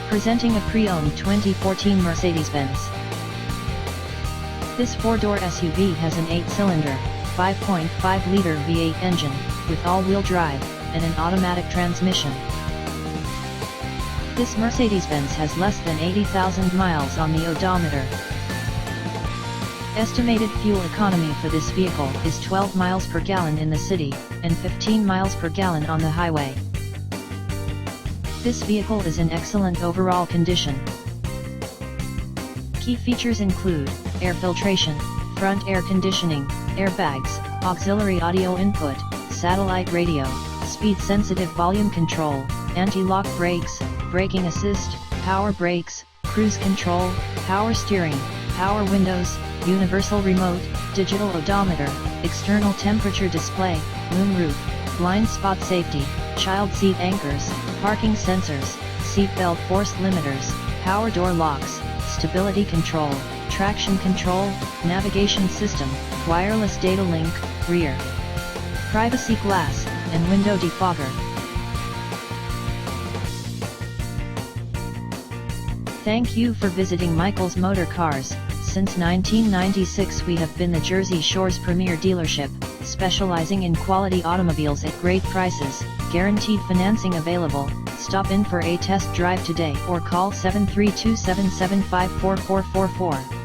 Presenting a pre-owned 2014 Mercedes-Benz. This 4-door SUV has an 8-cylinder, 5.5-liter V8 engine, with all-wheel drive, and an automatic transmission. This Mercedes-Benz has less than 80,000 miles on the odometer. Estimated fuel economy for this vehicle is 12 miles per gallon in the city, and 15 miles per gallon on the highway. This vehicle is in excellent overall condition. Key features include air filtration, front air conditioning, airbags, auxiliary audio input, satellite radio, speed-sensitive volume control, anti-lock brakes, braking assist, power brakes, cruise control, power steering, power windows, universal remote, digital odometer, external temperature display, moonroof, blind spot safety, child seat anchors, parking sensors, seat belt force limiters, power door locks, stability control, traction control, navigation system, wireless data link, rear privacy glass, and window defogger. Thank you for visiting Michael's Motorcars. Since 1996 we have been the Jersey Shore's premier dealership, specializing in quality automobiles at great prices, guaranteed financing available. Stop in for a test drive today or call 732-775-4444.